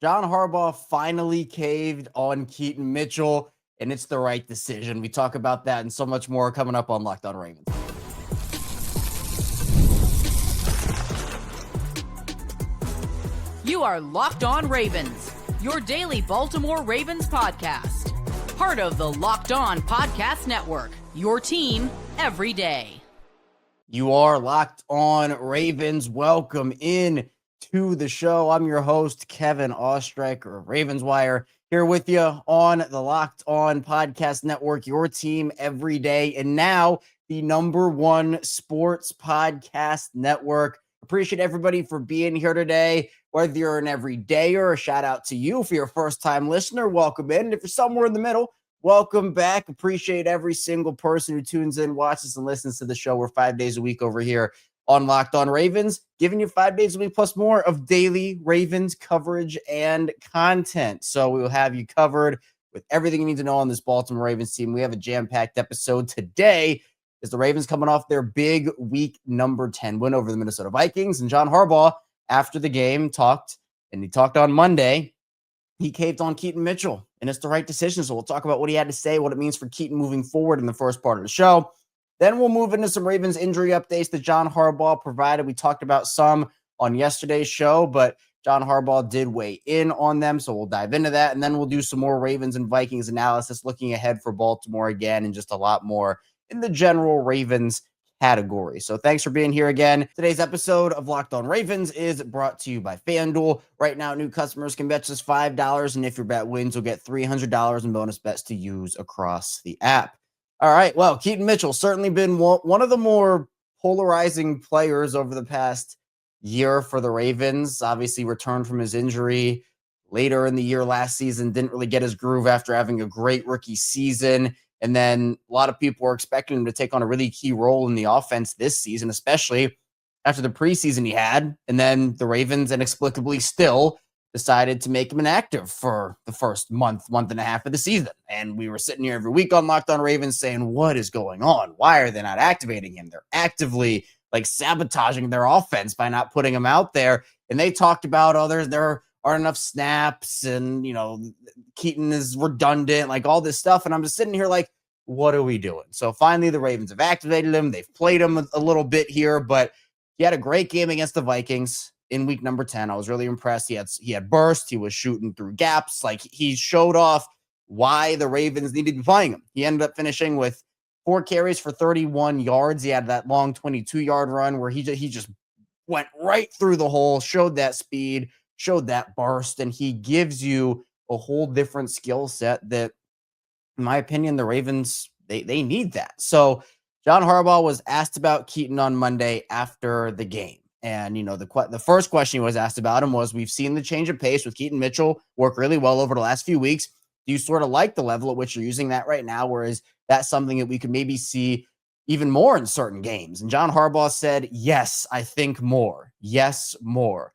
John Harbaugh finally caved on Keaton Mitchell, and it's the right decision. We talk about that and so much more coming up on Locked On Ravens. You are Locked On Ravens, your daily Baltimore Ravens podcast. Part of the Locked On Podcast Network, your team every day. You are Locked On Ravens. Welcome in to the show. I'm your host, Kevin Oestreicher of Ravens Wire, here with you on the Locked On Podcast Network, your team every day, and now the #1 sports podcast network. Appreciate everybody for being here today. Whether you're an everydayer, a shout out to you. For your first time listener, welcome in. If you're somewhere in the middle, welcome back. Appreciate every single person who tunes in, watches, and listens to the show. We're 5 days a week over here on Locked On Ravens, giving you 5 days a week plus more of daily Ravens coverage and content. So we will have you covered with everything you need to know on this Baltimore Ravens team. We have a jam-packed episode today as the Ravens coming off their big week number 10 win over the Minnesota Vikings. And John Harbaugh, after the game, talked on Monday. He caved on Keaton Mitchell, and it's the right decision. So we'll talk about what he had to say, what it means for Keaton moving forward in the first part of the show. Then we'll move into some Ravens injury updates that John Harbaugh provided. We talked about some on yesterday's show, but John Harbaugh did weigh in on them, so we'll dive into that. And then we'll do some more Ravens and Vikings analysis, looking ahead for Baltimore again, and just a lot more in the general Ravens category. So thanks for being here again. Today's episode of Locked On Ravens is brought to you by FanDuel. Right now, new customers can bet just $5, and if your bet wins, you'll get $300 in bonus bets to use across the app. All right, well, Keaton Mitchell certainly been one of the more polarizing players over the past year for the Ravens. Obviously returned from his injury later in the year last season, didn't really get his groove after having a great rookie season. And then a lot of people were expecting him to take on a really key role in the offense this season, especially after the preseason he had. And then the Ravens inexplicably still decided to make him inactive for the first month and a half of the season. And we were sitting here every week on Locked On Ravens saying, what is going on? Why are they not activating him? They're actively sabotaging their offense by not putting him out there. And they talked about others. There aren't enough snaps, and Keaton is redundant, all this stuff. And I'm just sitting here what are we doing? So finally the Ravens have activated him. They've played him a little bit here, but he had a great game against the Vikings in week number 10. I was really impressed. He had burst. He was shooting through gaps. He showed off why the Ravens needed to be playing him. He ended up finishing with 4 carries for 31 yards. He had that long 22-yard run where he just went right through the hole, showed that speed, showed that burst, and he gives you a whole different skill set that, in my opinion, the Ravens, they need that. So John Harbaugh was asked about Keaton on Monday after the game. And, the first question he was asked about him was, we've seen the change of pace with Keaton Mitchell work really well over the last few weeks. Do you sort of like the level at which you're using that right now? Whereas that's something that we could maybe see even more in certain games? And John Harbaugh said, yes, I think more. Yes, more.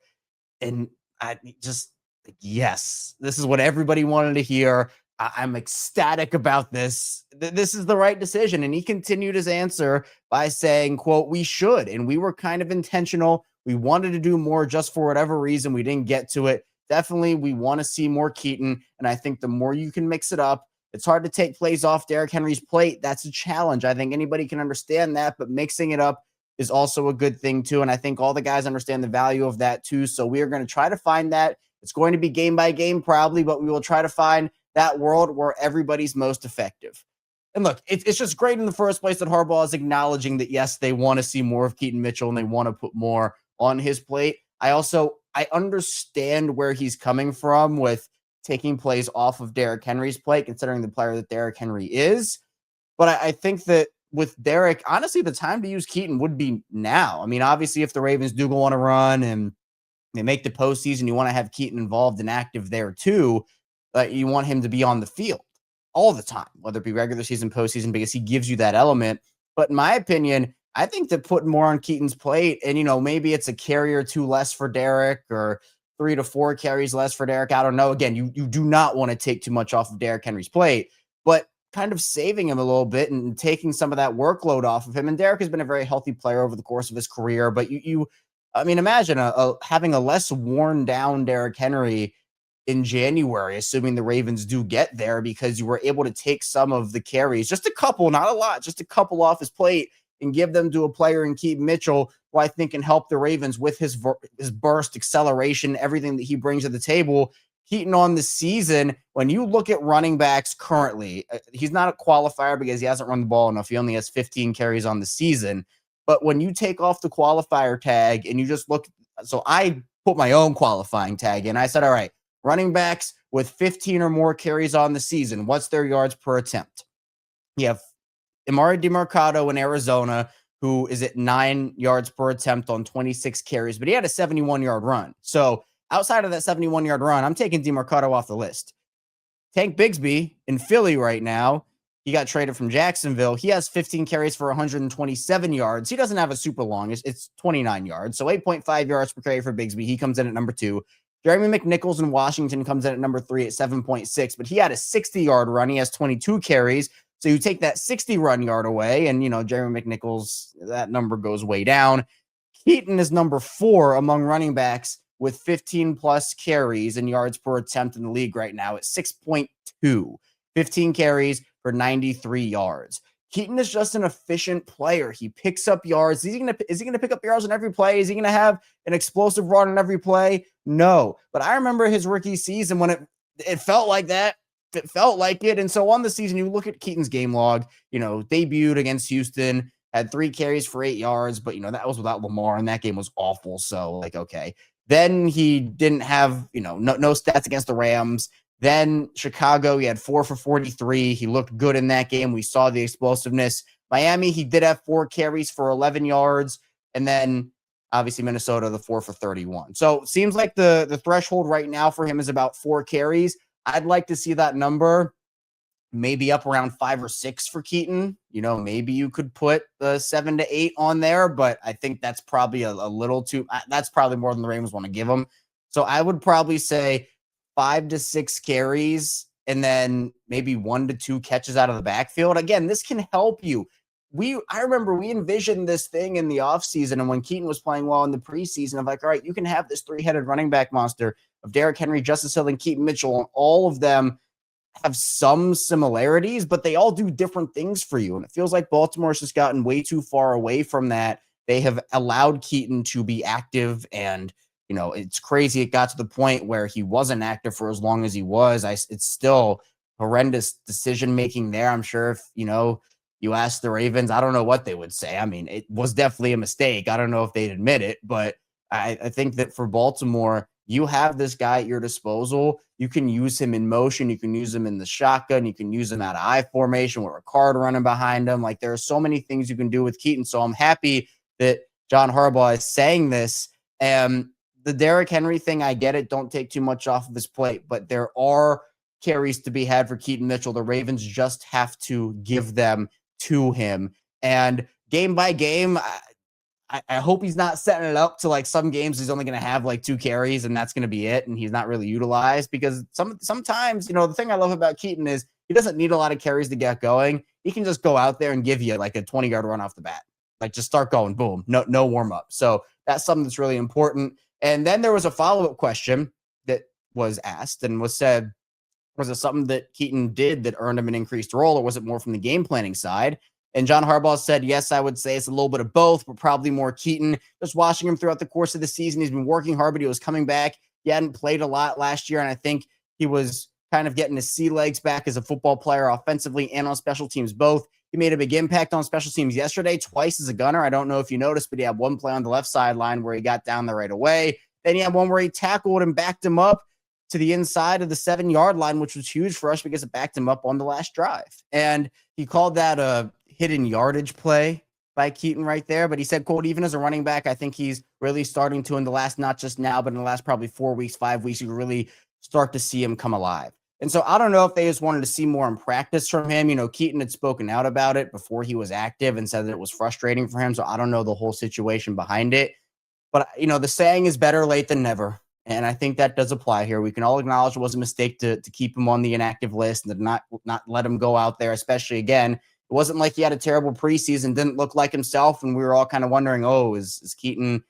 And I just, yes, this is what everybody wanted to hear. I'm ecstatic about this. This is the right decision. And he continued his answer by saying, quote, we should. And we were kind of intentional. We wanted to do more just for whatever reason. We didn't get to it. Definitely, we want to see more Keaton. And I think the more you can mix it up, it's hard to take plays off Derrick Henry's plate. That's a challenge. I think anybody can understand that, but mixing it up is also a good thing too. And I think all the guys understand the value of that too. So we are going to try to find that. It's going to be game by game probably, but we will try to find that world where everybody's most effective. And look, it's just great in the first place that Harbaugh is acknowledging that, yes, they want to see more of Keaton Mitchell and they want to put more on his plate. I understand where he's coming from with taking plays off of Derrick Henry's plate, considering the player that Derrick Henry is. But I think that with Derrick, honestly, the time to use Keaton would be now. I mean, obviously, if the Ravens do go on a run and they make the postseason, you want to have Keaton involved and active there too. You want him to be on the field all the time, whether it be regular season, postseason, because he gives you that element. But in my opinion, I think that putting more on Keaton's plate, and, maybe it's a carry or 2 less for Derrick or 3 to 4 carries less for Derrick. I don't know. Again, you do not want to take too much off of Derrick Henry's plate, but kind of saving him a little bit and taking some of that workload off of him. And Derrick has been a very healthy player over the course of his career, but imagine having a less worn down Derrick Henry in January, assuming the Ravens do get there, because you were able to take some of the carries, just a couple, not a lot, just a couple off his plate, and give them to a player in Keaton Mitchell, who I think can help the Ravens with his burst, acceleration, everything that he brings to the table. Keaton on the season, when you look at running backs currently, he's not a qualifier because he hasn't run the ball enough. He only has 15 carries on the season. But when you take off the qualifier tag and you just look, so I put my own qualifying tag in. I said, all right, running backs with 15 or more carries on the season, what's their yards per attempt? You have Emari DeMarcado in Arizona, who is at 9 yards per attempt on 26 carries, but he had a 71-yard run. So outside of that 71-yard run, I'm taking DeMarcado off the list. Tank Bigsby in Philly right now, he got traded from Jacksonville. He has 15 carries for 127 yards. He doesn't have a super long. It's 29 yards. So 8.5 yards per carry for Bigsby. He comes in at number 2. Jeremy McNichols in Washington comes in at number 3 at 7.6, but he had a 60-yard run. He has 22 carries. So you take that 60 run yard away, and, Jeremy McNichols, that number goes way down. Keaton is number 4 among running backs with 15 plus carries and yards per attempt in the league right now at 6.2. 15 carries for 93 yards. Keaton is just an efficient player. He picks up yards. Is he going to pick up yards on every play? Is he going to have an explosive run on every play? No. But I remember his rookie season when it felt like that. It felt like it. And so on the season, you look at Keaton's game log, debuted against Houston, had 3 carries for 8 yards, but that was without Lamar, and that game was awful. So okay. Then he didn't have, no stats against the Rams. Then Chicago, he had 4 for 43. He looked good in that game. We saw the explosiveness. Miami, he did have 4 carries for 11 yards. And then obviously Minnesota, the 4 for 31. So it seems like the threshold right now for him is about 4 carries. I'd like to see that number maybe up around 5 or 6 for Keaton. Maybe you could put the 7 to 8 on there, but I think that's probably a little too, that's probably more than the Ravens want to give him. So I would probably say 5 to 6 carries and then maybe 1 to 2 catches out of the backfield. Again, this can help you. I remember we envisioned this thing in the offseason, and when Keaton was playing well in the preseason, I'm like, all right, you can have this 3-headed running back monster of Derrick Henry, Justice Hill, and Keaton Mitchell, and all of them have some similarities, but they all do different things for you. And it feels like Baltimore's just gotten way too far away from that. They have allowed Keaton to be active, and it's crazy. It got to the point where he wasn't active for as long as he was. It's still horrendous decision-making there. I'm sure if, you ask the Ravens, I don't know what they would say. I mean, it was definitely a mistake. I don't know if they'd admit it, but I think that for Baltimore, you have this guy at your disposal. You can use him in motion. You can use him in the shotgun. You can use him out of I formation with a card running behind him. Like, there are so many things you can do with Keaton. So I'm happy that John Harbaugh is saying this. The Derrick Henry thing, I get it. Don't take too much off of his plate, but there are carries to be had for Keaton Mitchell. The Ravens just have to give them to him. And game by game, I hope he's not setting it up to like some games he's only going to have like 2 carries and that's going to be it, and he's not really utilized, because sometimes, the thing I love about Keaton is he doesn't need a lot of carries to get going. He can just go out there and give you like a 20-yard run off the bat. Like, just start going, boom, no warm up. So that's something that's really important. And then there was a follow-up question that was asked and was said, was it something that Keaton did that earned him an increased role, or was it more from the game planning side? And John Harbaugh said, yes, I would say it's a little bit of both, but probably more Keaton. Just watching him throughout the course of the season, he's been working hard, but he was coming back. He hadn't played a lot last year, and I think he was kind of getting his sea legs back as a football player, offensively and on special teams both. He made a big impact on special teams yesterday, twice as a gunner. I don't know if you noticed, but he had one play on the left sideline where he got down there right away. Then he had one where he tackled and backed him up to the inside of the 7-yard line, which was huge for us because it backed him up on the last drive. And he called that a hidden yardage play by Keaton right there. But he said, quote, even as a running back, I think he's really starting to, in the last, not just now, but in the last probably 4 weeks, 5 weeks, you really start to see him come alive. And so I don't know if they just wanted to see more in practice from him. Keaton had spoken out about it before he was active and said that it was frustrating for him. So I don't know the whole situation behind it. But, the saying is better late than never. And I think that does apply here. We can all acknowledge it was a mistake to keep him on the inactive list and to not let him go out there, especially, again, it wasn't like he had a terrible preseason, didn't look like himself, and we were all kind of wondering, is Keaton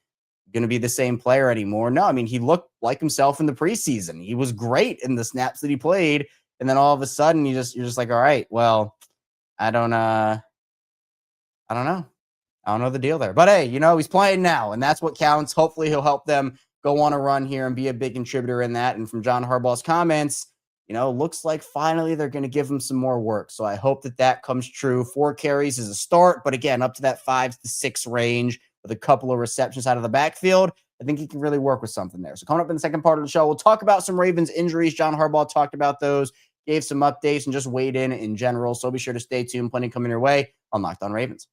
going to be the same player anymore? No, I mean, he looked like himself in the preseason. He was great in the snaps that he played. And then all of a sudden you're just like, all right, well, I don't know. I don't know the deal there. But hey, he's playing now, and that's what counts. Hopefully he'll help them go on a run here and be a big contributor in that. And from John Harbaugh's comments, looks like finally they're going to give him some more work. So I hope that comes true. 4 carries is a start, but again, up to that 5 to 6 range with a couple of receptions out of the backfield, I think he can really work with something there. So coming up in the second part of the show, we'll talk about some Ravens injuries. John Harbaugh talked about those, gave some updates, and just weighed in general. So be sure to stay tuned. Plenty coming your way on Locked On Ravens.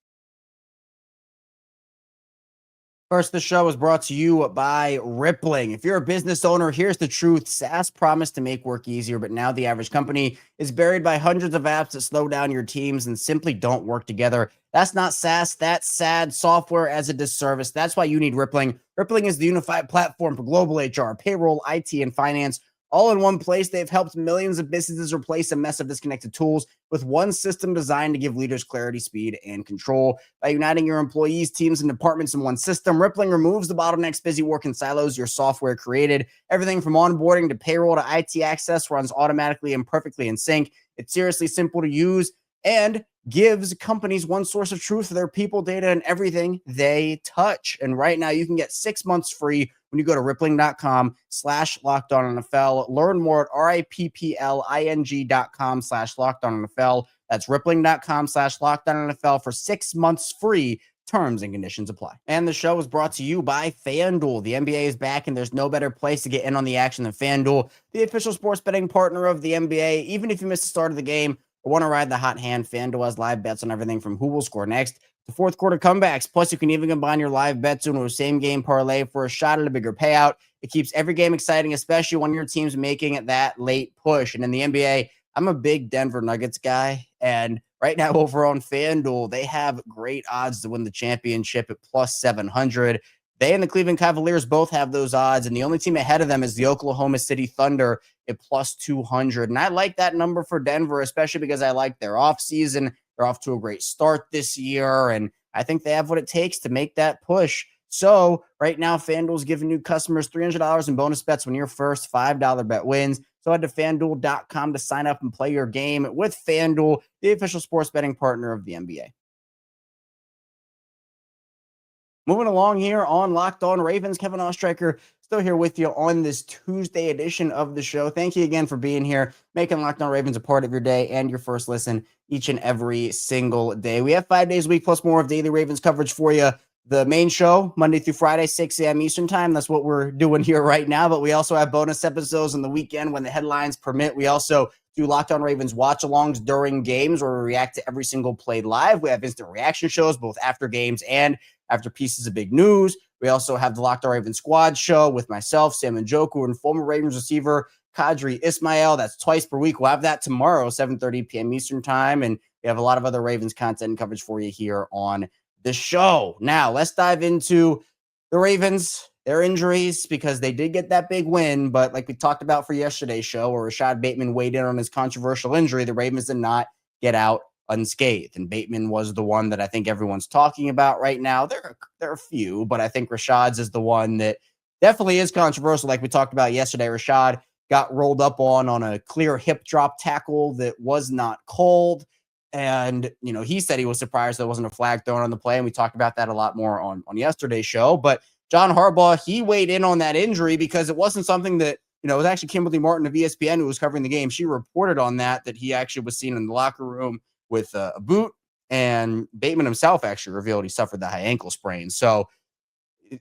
First, the show is brought to you by Rippling. If you're a business owner, here's the truth. SaaS promised to make work easier, but now the average company is buried by hundreds of apps that slow down your teams and simply don't work together. That's not SaaS. That's sad. Software as a disservice. That's why you need Rippling. Rippling is the unified platform for global HR, payroll, IT, and finance. All in one place, they've helped millions of businesses replace a mess of disconnected tools with one system designed to give leaders clarity, speed, and control. By uniting your employees, teams, and departments in one system, Rippling removes the bottlenecks, busy work in silos your software created. Everything from onboarding to payroll to IT access runs automatically and perfectly in sync. It's seriously simple to use and gives companies one source of truth for their people, data, and everything they touch. And right now, you can get 6 months free when you go to rippling.com/LockedOnNFL. Learn more at rippling.com/LockedOnNFL. That's rippling.com/LockedOnNFL for 6 months free. Terms and conditions apply. And the show is brought to you by FanDuel. The NBA is back, and there's no better place to get in on the action than FanDuel, the official sports betting partner of the NBA. Even if you missed the start of the game or want to ride the hot hand, FanDuel has live bets on everything from who will score next to fourth quarter comebacks. Plus, you can even combine your live bets into a same-game parlay for a shot at a bigger payout. It keeps every game exciting, especially when your team's making that late push. And in the NBA, I'm a big Denver Nuggets guy, and right now over on FanDuel, they have great odds to win the championship at plus 700. They and the Cleveland Cavaliers both have those odds, and the only team ahead of them is the Oklahoma City Thunder at plus 200. And I like that number for Denver, especially because I like their offseason. They're off to a great start this year, and I think they have what it takes to make that push. So right now, FanDuel's giving new customers $300 in bonus bets when your first $5 bet wins. So head to FanDuel.com to sign up and play your game with FanDuel, the official sports betting partner of the NBA. Moving along here on Locked On Ravens, Kevin Oestreicher still here with you on this Tuesday edition of the show. Thank you again for being here, making Locked On Ravens a part of your day and your first listen each and every single day. We have 5 days a week plus more of daily Ravens coverage for you. The main show, Monday through Friday, 6 a.m. Eastern time. That's what we're doing here right now. But we also have bonus episodes on the weekend when the headlines permit. We also do Locked On Ravens watch-alongs during games where we react to every single play live. We have instant reaction shows both after games and after pieces of big news. We also have the Locked On Ravens Squad show with myself, Sam Njoku, and former Ravens receiver Kadri Ismail. That's twice per week. We'll have that tomorrow, 7:30 p.m. Eastern time. And we have a lot of other Ravens content and coverage for you here on the show. Now, let's dive into the Ravens, their injuries, because they did get that big win. But like we talked about for yesterday's show, where Rashod Bateman weighed in on his controversial injury, the Ravens did not get out unscathed. And Bateman was the one that I think everyone's talking about right now. There are a few, but I think Rashod's is the one that definitely is controversial. Like we talked about yesterday, Rashod got rolled up on a clear hip drop tackle that was not called. And, he said he was surprised there wasn't a flag thrown on the play. And we talked about that a lot more on yesterday's show. But John Harbaugh, he weighed in on that injury because it wasn't something that, it was actually Kimberly Martin of ESPN who was covering the game. She reported on that he actually was seen in the locker room with a boot. And Bateman himself actually revealed he suffered the high ankle sprain. So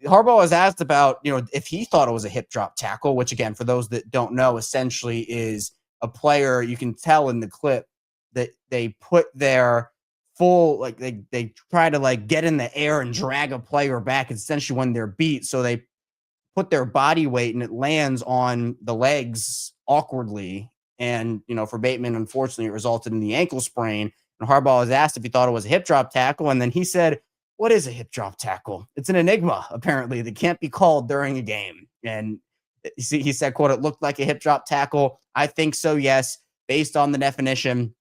Harbaugh was asked about, if he thought it was a hip drop tackle, which again, for those that don't know, essentially is a player, you can tell in the clip, that they put their full, they try to get in the air and drag a player back essentially when they're beat. So they put their body weight and it lands on the legs awkwardly. And, for Bateman, unfortunately, it resulted in the ankle sprain. And Harbaugh was asked if he thought it was a hip drop tackle. And then he said, "What is a hip drop tackle? It's an enigma, apparently, that can't be called during a game." And he said, quote, "It looked like a hip drop tackle. I think so, yes, based on the definition."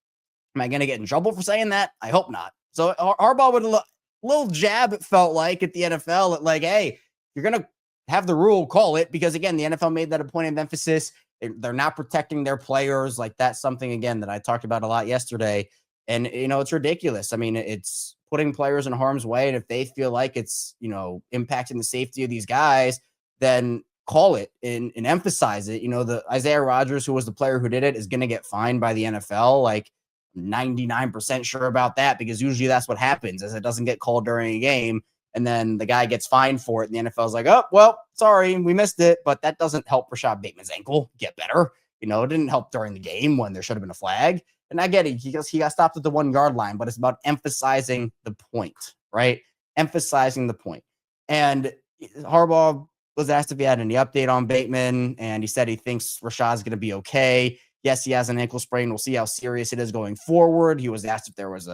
Am I going to get in trouble for saying that? I hope not. So Harbaugh with a little jab, it felt like, at the NFL, hey, you're going to have the rule, call it, because again, the NFL made that a point of emphasis. They're not protecting their players. Like, that's something, again, that I talked about a lot yesterday. And, it's ridiculous. I mean, it's putting players in harm's way. And if they feel like it's, impacting the safety of these guys, then call it and emphasize it. The Isaiah Rodgers, who was the player who did it, is going to get fined by the NFL. Like, 99% sure about that, because usually that's what happens, is it doesn't get called during a game. And then the guy gets fined for it. And the NFL's like, oh, well, sorry, we missed it. But that doesn't help Rashod Bateman's ankle get better. It didn't help during the game when there should have been a flag. And I get it. He got stopped at the 1 yard line, but it's about emphasizing the point, right? Emphasizing the point. And Harbaugh was asked if he had any update on Bateman, and he said he thinks Rashod's going to be okay. Yes, he has an ankle sprain. We'll see how serious it is going forward. He was asked if there was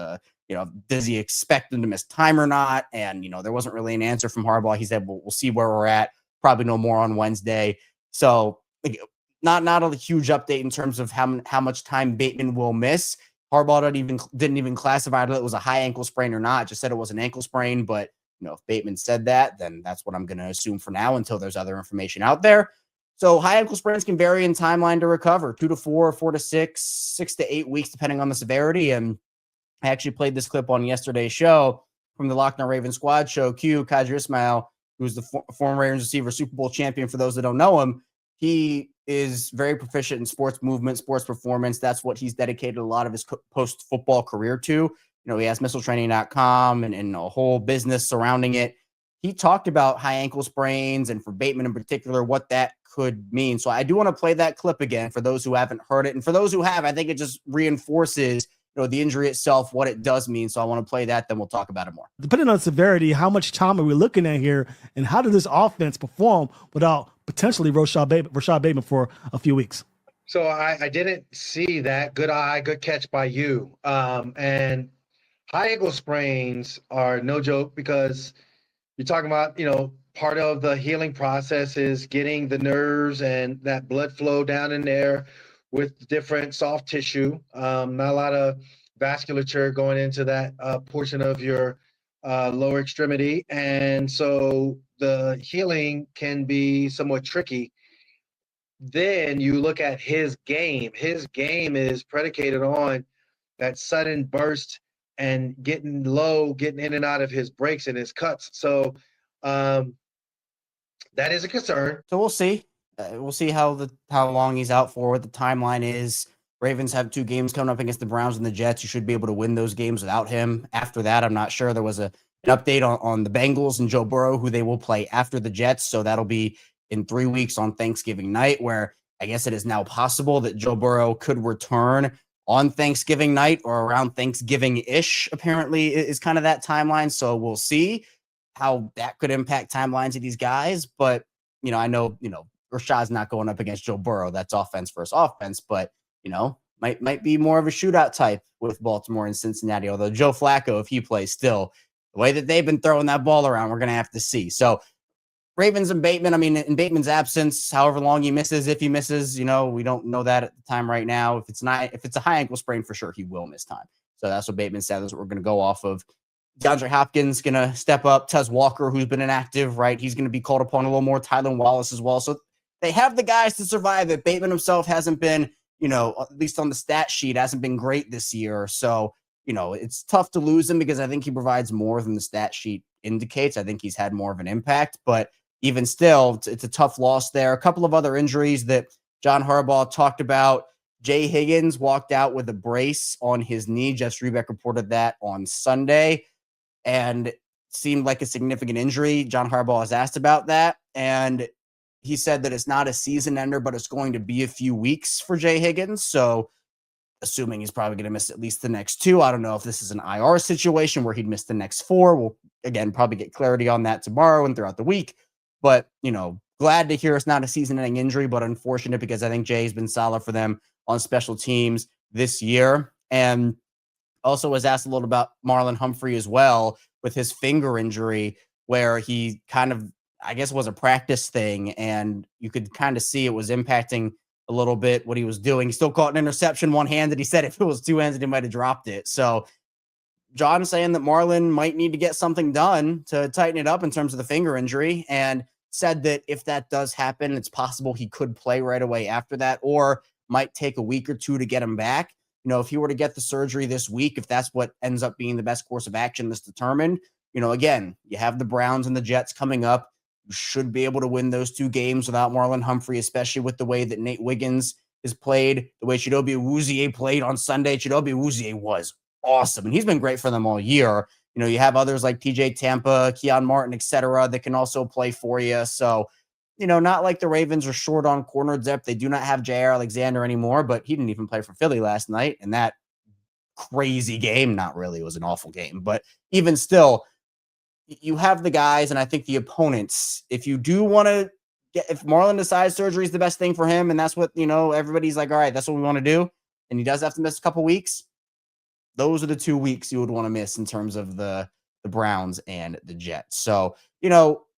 does he expect him to miss time or not? And, there wasn't really an answer from Harbaugh. He said, we'll see where we're at. Probably know more on Wednesday. So not a huge update in terms of how much time Bateman will miss. Harbaugh didn't even classify whether it was a high ankle sprain or not. Just said it was an ankle sprain. But, if Bateman said that, then that's what I'm going to assume for now until there's other information out there. So high ankle sprains can vary in timeline to recover, 2 to 4, 4 to 6, 6 to 8 weeks, depending on the severity. And I actually played this clip on yesterday's show from the Locked On Ravens squad show. Qadr Ismail, who's the former Ravens receiver, Super Bowl champion, for those that don't know him. He is very proficient in sports movement, sports performance. That's what he's dedicated a lot of his post-football career to. He has missiletraining.com and a whole business surrounding it. He talked about high ankle sprains, and for Bateman in particular, what that could mean. So I do want to play that clip again for those who haven't heard it. And for those who have, I think it just reinforces the injury itself, what it does mean. So I want to play that, then we'll talk about it more. Depending on severity, how much time are we looking at here, and how does this offense perform without potentially Rashod Bateman for a few weeks? So I didn't see that. Good eye, good catch by you. And high ankle sprains are no joke, because you're talking about, part of the healing process is getting the nerves and that blood flow down in there with different soft tissue. Not a lot of vasculature going into that portion of your lower extremity. And so the healing can be somewhat tricky. Then you look at his game. His game is predicated on that sudden burst and getting low, getting in and out of his breaks and his cuts. So that is a concern. So we'll see. We'll see how long he's out for, what the timeline is. Ravens have 2 games coming up against the Browns and the Jets. You should be able to win those games without him. After that, I'm not sure. There was an update on the Bengals and Joe Burrow, who they will play after the Jets. So that'll be in 3 weeks on Thanksgiving night, where I guess it is now possible that Joe Burrow could return on Thanksgiving night or around Thanksgiving-ish, apparently, is kind of that timeline. So we'll see how that could impact timelines of these guys. But, I know, Rashod's not going up against Joe Burrow. That's offense versus offense, but, might be more of a shootout type with Baltimore and Cincinnati. Although Joe Flacco, if he plays still, the way that they've been throwing that ball around, we're going to have to see. So Ravens and Bateman, in Bateman's absence, however long he misses, if he misses, we don't know that at the time right now. If it's a high ankle sprain, for sure, he will miss time. So that's what Bateman said. That's what we're going to go off of. DeAndre Hopkins going to step up. Tez Walker, who's been inactive, right? He's going to be called upon a little more. Tylan Wallace as well. So they have the guys to survive it. Bateman himself hasn't been, at least on the stat sheet, hasn't been great this year. So, it's tough to lose him, because I think he provides more than the stat sheet indicates. I think he's had more of an impact, but even still, it's a tough loss there. A couple of other injuries that John Harbaugh talked about. Jay Higgins walked out with a brace on his knee. Jess Rebeck reported that on Sunday, and seemed like a significant injury. John Harbaugh was asked about that, and he said that it's not a season ender, but it's going to be a few weeks for Jay Higgins. So assuming he's probably going to miss at least the next 2. I don't know if this is an IR situation where he'd miss the next 4. We'll, again, probably get clarity on that tomorrow and throughout the week. But, glad to hear it's not a season-ending injury, but unfortunate, because I think Jay's been solid for them on special teams this year. And also was asked a little about Marlon Humphrey as well, with his finger injury, where he kind of, I guess, was a practice thing, and you could kind of see it was impacting a little bit what he was doing. He still caught an interception one-handed. He said if it was two-handed, he might have dropped it. So John saying that Marlon might need to get something done to tighten it up in terms of the finger injury. And said that if that does happen, it's possible he could play right away after that, or might take a week or two to get him back. If he were to get the surgery this week, if that's what ends up being the best course of action that's determined, again, you have the Browns and the Jets coming up. You should be able to win those 2 games without Marlon Humphrey, especially with the way that Nate Wiggins is played, the way Chidobe Awuzie played on Sunday. Chidobe Awuzie was awesome, and he's been great for them all year. You have others like TJ Tampa, Keon Martin, etc., that can also play for you. So, not like the Ravens are short on corner depth. They do not have Jaire Alexander anymore, but he didn't even play for Philly last night. And that crazy game, not really, it was an awful game. But even still, you have the guys, and I think the opponents, if you do want to if Marlon decides surgery is the best thing for him, and that's what, everybody's like, all right, that's what we want to do, and he does have to miss a couple weeks, those are the 2 weeks you would want to miss in terms of the Browns and the Jets. So,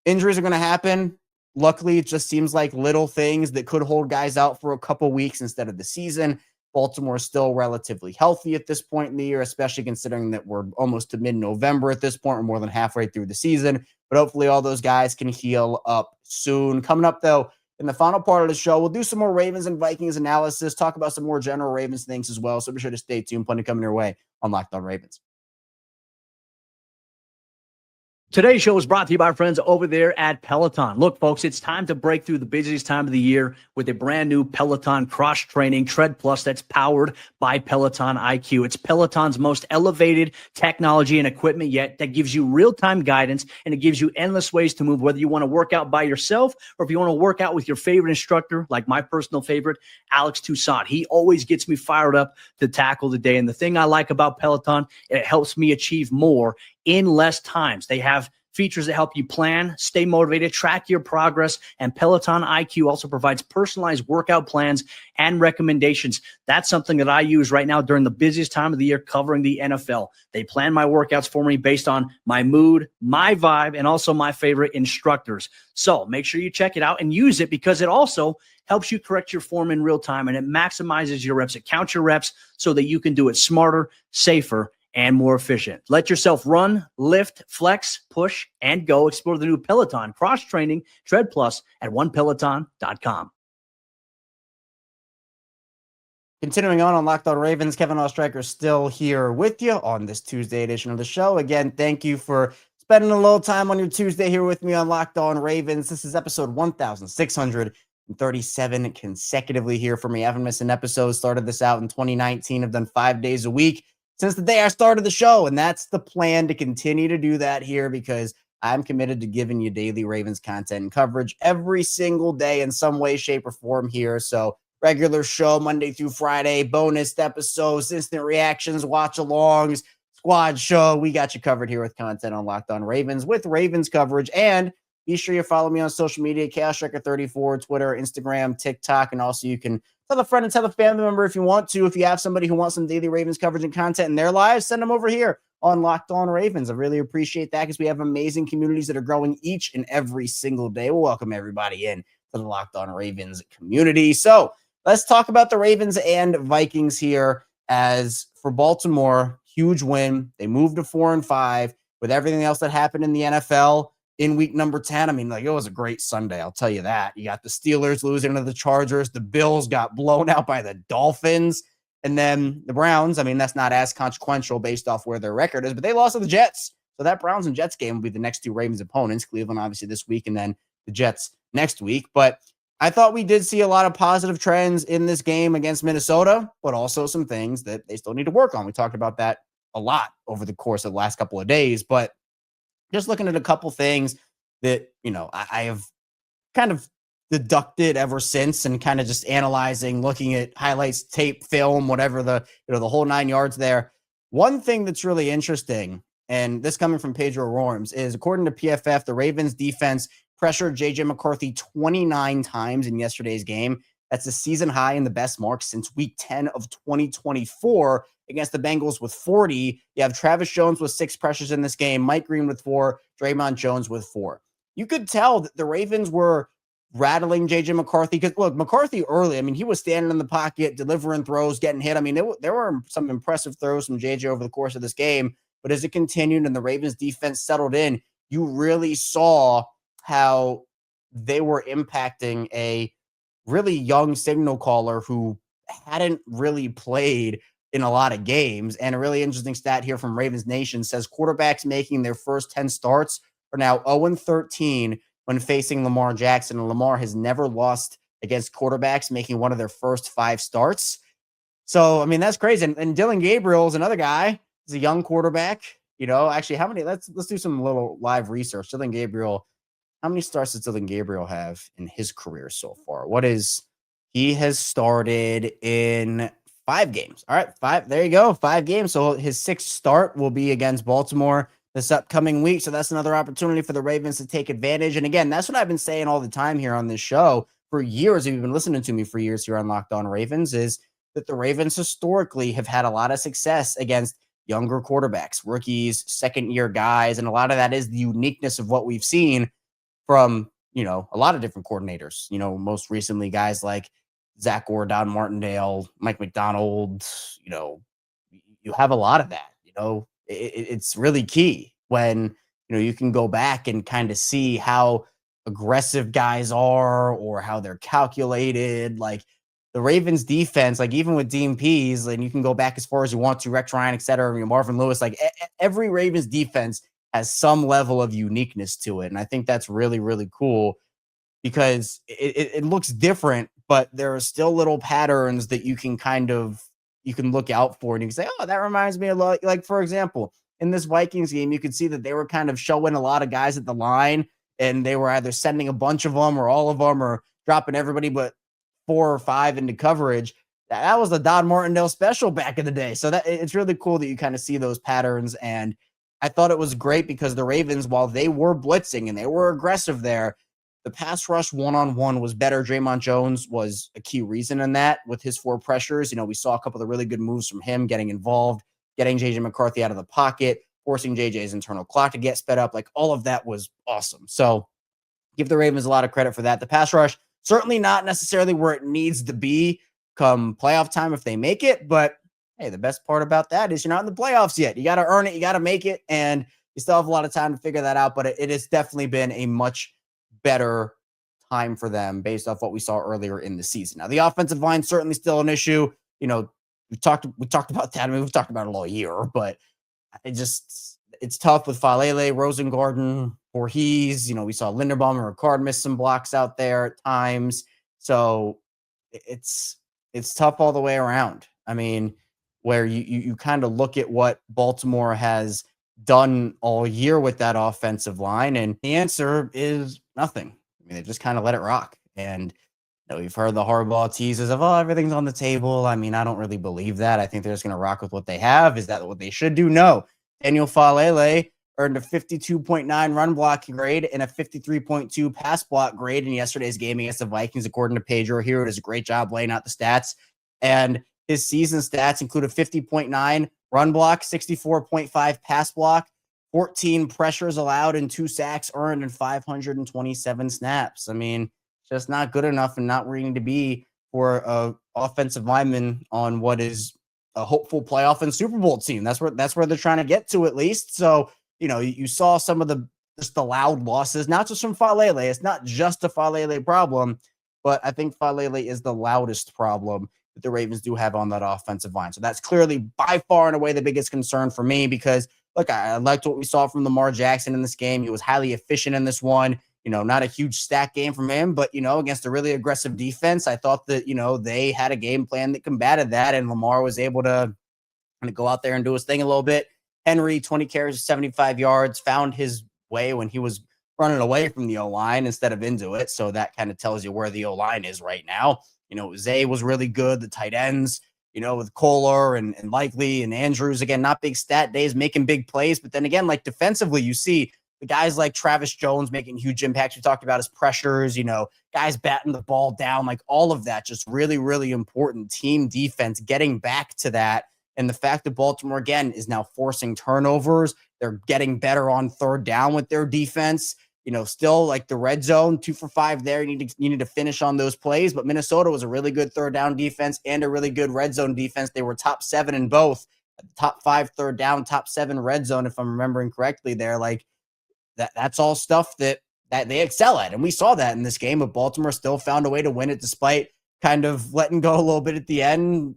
injuries are going to happen. Luckily, it just seems like little things that could hold guys out for a couple weeks instead of the season. Baltimore is still relatively healthy at this point in the year, especially considering that we're almost to mid-November at this point. We're more than halfway through the season, but hopefully all those guys can heal up soon. Coming up, though, in the final part of the show, we'll do some more Ravens and Vikings analysis, talk about some more general Ravens things as well, so be sure to stay tuned. Plenty coming your way on Locked On Ravens. Today's show is brought to you by our friends over there at Peloton. Look, folks, it's time to break through the busiest time of the year with a brand new Peloton cross-training Tread Plus that's powered by Peloton IQ. It's Peloton's most elevated technology and equipment yet that gives you real-time guidance, and it gives you endless ways to move, whether you want to work out by yourself or if you want to work out with your favorite instructor, like my personal favorite, Alex Toussaint. He always gets me fired up to tackle the day. And the thing I like about Peloton, it helps me achieve more in less times. They have features that help you plan, stay motivated, track your progress, and Peloton IQ also provides personalized workout plans and recommendations. That's something that I use right now during the busiest time of the year covering the NFL. They plan my workouts for me based on my mood, my vibe, and also my favorite instructors. So make sure you check it out and use it, because it also helps you correct your form in real time, and it maximizes your reps. It counts your reps so that you can do it smarter, safer, and more efficient. Let yourself run, lift, flex, push, and go. Explore the new Peloton cross-training Tread Plus at onepeloton.com. Continuing on Locked On Ravens, Kevin Oestreicher still here with you on this Tuesday edition of the show. Again, thank you for spending a little time on your Tuesday here with me on Locked On Ravens. This is episode 1,637 consecutively here for me. I haven't missed an episode. Started this out in 2019. I've done 5 days a week since the day I started the show, and that's the plan, to continue to do that here, because I'm committed to giving you daily Ravens content and coverage every single day in some way, shape, or form here. So regular show Monday through Friday, bonus episodes, instant reactions, watch-alongs, squad show. We got you covered here with content on Locked On Ravens with Ravens coverage. And be sure you follow me on social media, ChaosStriker34, Twitter, Instagram, TikTok, and also you can tell a friend and tell a family member if you want to. If you have somebody who wants some daily Ravens coverage and content in their lives, send them over here on Locked On Ravens. I really appreciate that, because we have amazing communities that are growing each and every single day. We'll welcome everybody in to the Locked On Ravens community. So let's talk about the Ravens and Vikings here. As for Baltimore, huge win. They moved to 4-5 with everything else that happened in the NFL in week number 10. I mean, it was a great Sunday, I'll tell you that. You got the Steelers losing to the Chargers. The Bills got blown out by the Dolphins. And then the Browns, I mean, that's not as consequential based off where their record is, but they lost to the Jets. So that Browns and Jets game will be the next 2 Ravens opponents. Cleveland, obviously, this week, and then the Jets next week. But I thought we did see a lot of positive trends in this game against Minnesota, but also some things that they still need to work on. We talked about that a lot over the course of the last couple of days, but just looking at a couple things that, I have kind of deducted ever since, and kind of just analyzing, looking at highlights, tape, film, whatever, the whole 9 yards there. One thing that's really interesting, and this coming from Pedro Rorms, is according to PFF, the Ravens defense pressured J.J. McCarthy 29 times in yesterday's game. That's a season high and the best mark since week 10 of 2024 against the Bengals with 40. You have Travis Jones with 6 pressures in this game, Mike Green with 4, Draymond Jones with 4. You could tell that the Ravens were rattling J.J. McCarthy, because, look, McCarthy early, I mean, he was standing in the pocket, delivering throws, getting hit. I mean, there were some impressive throws from J.J. over the course of this game, but as it continued and the Ravens defense settled in, you really saw how they were impacting a really young signal caller who hadn't really played in a lot of games. And a really interesting stat here from Ravens Nation says quarterbacks making their first 10 starts are now 0-13 when facing Lamar Jackson. And Lamar has never lost against quarterbacks making one of their first 5 starts. So, I mean, that's crazy. And Dylan Gabriel is another guy. He's a young quarterback. Actually, how many? Let's do some little live research. Dylan Gabriel, how many starts does Dylan Gabriel have in his career so far? He has started in 5 games. All right, 5. There you go, 5 games. So his 6th start will be against Baltimore this upcoming week. So that's another opportunity for the Ravens to take advantage. And again, that's what I've been saying all the time here on this show for years. If you've been listening to me for years here on Locked On Ravens, is that the Ravens historically have had a lot of success against younger quarterbacks, rookies, second-year guys, and a lot of that is the uniqueness of what we've seen from, a lot of different coordinators. Most recently guys like Zach Orr, Don Martindale, Mike McDonald. You have a lot of that. It's really key when you can go back and kind of see how aggressive guys are or how they're calculated. Like the Ravens defense, like even with Dean Pease, and you can go back as far as you want to, Rex Ryan, et cetera, Marvin Lewis, like every Ravens defense has some level of uniqueness to it. And I think that's really, really cool because it looks different, but there are still little patterns that you can look out for and you can say, oh, that reminds me a lot. Like, for example, in this Vikings game, you could see that they were kind of showing a lot of guys at the line and they were either sending a bunch of them or all of them or dropping everybody but 4 or 5 into coverage. That was the Don Martindale special back in the day. So that it's really cool that you kind of see those patterns. And I thought it was great because the Ravens, while they were blitzing and they were aggressive there, the pass rush one-on-one was better. Draymond Jones was a key reason in that with his 4 pressures. We saw a couple of really good moves from him getting involved, getting JJ McCarthy out of the pocket, forcing JJ's internal clock to get sped up. Like all of that was awesome. So give the Ravens a lot of credit for that. The pass rush, certainly not necessarily where it needs to be come playoff time if they make it. But hey, the best part about that is you're not in the playoffs yet. You got to earn it. You got to make it. And you still have a lot of time to figure that out. But it has definitely been a much better time for them based off what we saw earlier in the season. Now, the offensive line certainly still an issue. We talked about that. I mean, we've talked about it all year, but it's tough with Falele, Rosengarten, Voorhees. We saw Linderbaum and Ricard miss some blocks out there at times. So it's tough all the way around. I mean, where you kind of look at what Baltimore has done all year with that offensive line, and the answer is nothing. I mean, they just kind of let it rock. And we've heard the Harbaugh teases of, everything's on the table. I mean, I don't really believe that. I think they're just going to rock with what they have. Is that what they should do? No. Daniel Falele earned a 52.9 run blocking grade and a 53.2 pass block grade in yesterday's game against the Vikings, according to Pedro here. It does a great job laying out the stats. And his season stats include a 50.9 run block, 64.5 pass block, 14 pressures allowed and 2 sacks earned in 527 snaps. I mean, just not good enough and not where you need to be for a offensive lineman on what is a hopeful playoff and Super Bowl team. That's where they're trying to get to at least. So, you saw some of the loud losses, not just from Falele. It's not just a Falele problem, but I think Falele is the loudest problem that the Ravens do have on that offensive line. So that's clearly by far and away the biggest concern for me because, look, I liked what we saw from Lamar Jackson in this game. He was highly efficient in this one. Not a huge stat game from him, but, against a really aggressive defense, I thought that, they had a game plan that combated that, and Lamar was able to kind of go out there and do his thing a little bit. Henry, 20 carries, 75 yards, found his way when he was running away from the O-line instead of into it. So that kind of tells you where the O-line is right now. Zay was really good. The tight ends, with Kohler and Likely and Andrews, again, not big stat days, making big plays. But then again, like defensively, you see the guys like Travis Jones making huge impacts. We talked about his pressures, guys batting the ball down, like all of that, just really, really important team defense, getting back to that. And the fact that Baltimore, again, is now forcing turnovers, they're getting better on third down with their defense. Still like the red zone, 2 for 5 there. You need to finish on those plays. But Minnesota was a really good third down defense and a really good red zone defense. They were top 7 in both, top 5 third down, top 7 red zone, if I'm remembering correctly there. Like that's all stuff that that they excel at. And we saw that in this game, but Baltimore still found a way to win it despite kind of letting go a little bit at the end,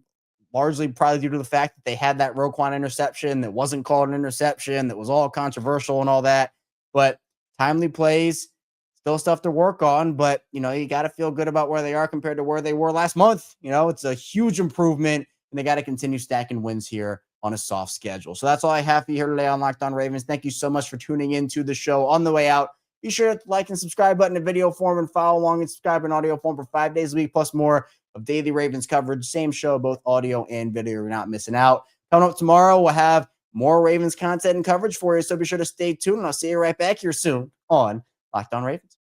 largely probably due to the fact that they had that Roquan interception that wasn't called an interception, that was all controversial and all that. But timely plays, still stuff to work on, but, you know, you got to feel good about where they are compared to where they were last month. You know, it's a huge improvement, and they got to continue stacking wins here on a soft schedule. So that's all I have for you here today on Locked On Ravens. Thank you so much for tuning into the show. On the way out, be sure to hit the like and subscribe button in video form and follow along and subscribe in audio form for 5 days a week, plus more of daily Ravens coverage. Same show, both audio and video. You're not missing out. Coming up tomorrow, we'll have more Ravens content and coverage for you, so be sure to stay tuned, and I'll see you right back here soon on Locked On Ravens.